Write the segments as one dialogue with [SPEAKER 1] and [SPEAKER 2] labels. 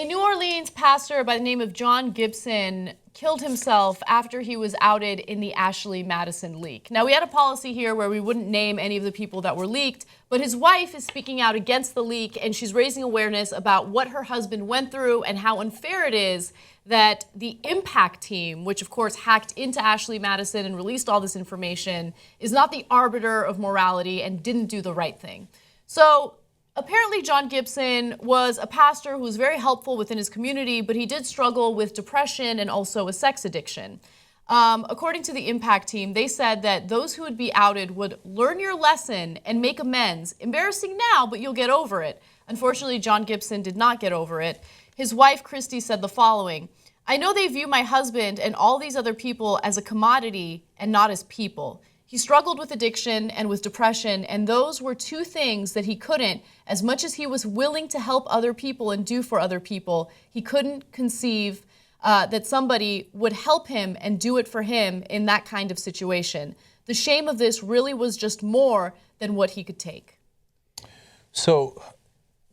[SPEAKER 1] New Orleans pastor by the name of John Gibson killed himself after he was outed in the Ashley Madison leak. Now, we had a policy here where we wouldn't name any of the people that were leaked, but his wife is speaking out against the leak, and she's raising awareness about what her husband went through and how unfair it is that the impact team, which of course hacked into Ashley Madison and released all this information, is not the arbiter of morality and didn't do the right thing. So apparently John Gibson was a pastor who was very helpful within his community, but he did struggle with depression and also a sex addiction. According to the impact team, they said that those who would be outed would learn your lesson and make amends. Embarrassing now, but you'll get over it. Unfortunately, John Gibson did not get over it. His wife, Christi, said the following: "I know they view my husband and all these other people as a commodity and not as people. He struggled with addiction and with depression, and those were two things that he couldn't, as much as he was willing to help other people and do for other people, he couldn't conceive that somebody would help him and do it for him in that kind of situation. The shame of this really was just more than what he could take."
[SPEAKER 2] So,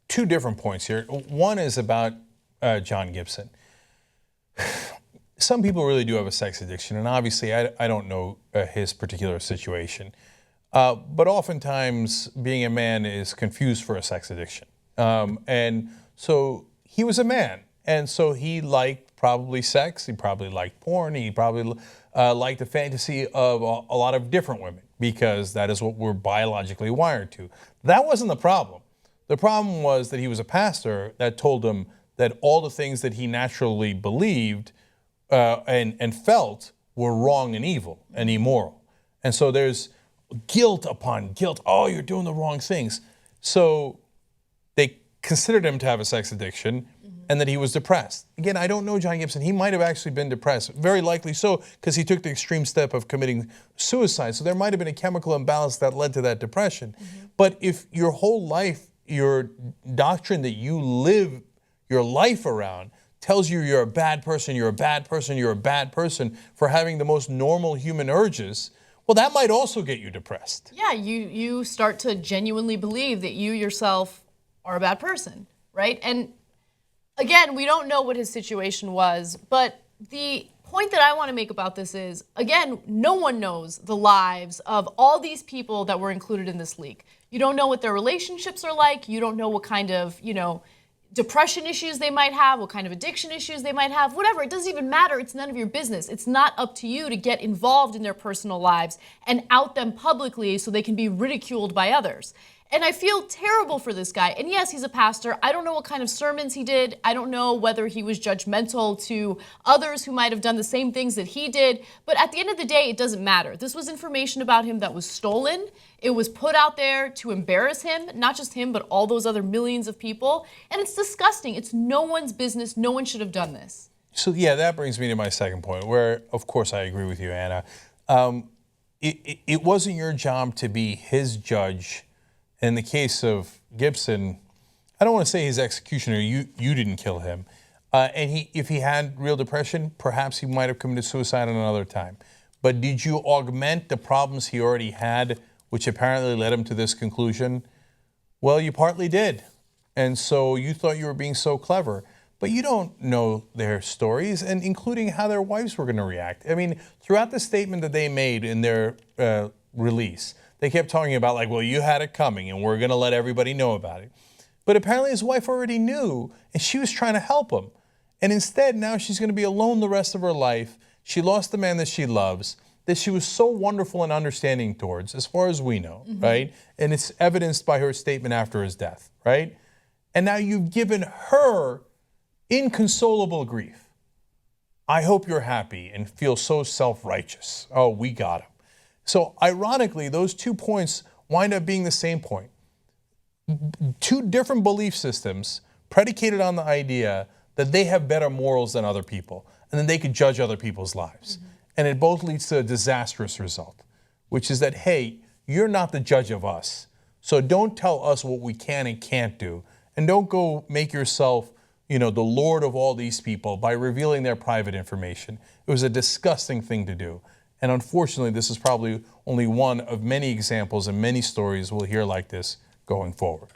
[SPEAKER 2] two different points here. One is about John Gibson. Some people really do have a sex addiction, and obviously I don't know his particular situation. But oftentimes being a man is confused for a sex addiction. And so he was a man, and so he liked probably sex, he probably liked porn, he probably liked the fantasy of a lot of different women, because that is what we're biologically wired to. That wasn't the problem. The problem was that he was a pastor that told him that all the things that he naturally believed and felt were wrong and evil and immoral. And so there's guilt upon guilt. Oh, you're doing the wrong things. So they considered him to have a sex addiction and that he was depressed. Again, I don't know John Gibson. He might have actually been depressed. Very likely so, because he took the extreme step of committing suicide. So there might have been a chemical imbalance that led to that depression. But if your whole life, your doctrine that you live your life around tells you you're a bad person, you're a bad person, you're a bad person for having the most normal human urges, well, that might also get you depressed.
[SPEAKER 1] Yeah, you start to genuinely believe that you yourself are a bad person, right? And again, we don't know what his situation was, but the point that I want to make about this is, again, no one knows the lives of all these people that were included in this leak. You don't know what their relationships are like. You don't know what kind of, depression issues they might have, what kind of addiction issues they might have, whatever. It doesn't even matter. It's none of your business. It's not up to you to get involved in their personal lives and out them publicly so they can be ridiculed by others. And I feel terrible for this guy. And yes, he's a pastor. I don't know what kind of sermons he did. I don't know whether he was judgmental to others who might have done the same things that he did. But at the end of the day, it doesn't matter. This was information about him that was stolen. It was put out there to embarrass him, not just him, but all those other millions of people. And it's disgusting. It's no one's business. No one should have done this.
[SPEAKER 2] So yeah, that brings me to my second point, where of course I agree with you, Anna. It wasn't your job to be his judge. In the case of Gibson, I don't want to say his executioner, you didn't kill him. And if he had real depression, perhaps he might have committed suicide at another time. But did you augment the problems he already had, which apparently led him to this conclusion? Well, you partly did. And so you thought you were being so clever. But you don't know their stories, and including how their wives were going to react. I mean, throughout the statement that they made in their release, they kept talking about like, well, you had it coming and we're going to let everybody know about it. But apparently his wife already knew, and she was trying to help him. And instead, now she's going to be alone the rest of her life. She lost the man that she loves, that she was so wonderful and understanding towards, as far as we know, right? And it's evidenced by her statement after his death, right? And now you've given her inconsolable grief. I hope you're happy and feel so self-righteous. Oh, we got him. So ironically, those 2 points wind up being the same point. Two different belief systems predicated on the idea that they have better morals than other people, and then they could judge other people's lives. And it both leads to a disastrous result, which is that, hey, you're not the judge of us. So don't tell us what we can and can't do. And don't go make yourself, the lord of all these people by revealing their private information. It was a disgusting thing to do. And unfortunately, this is probably only one of many examples and many stories we'll hear like this going forward.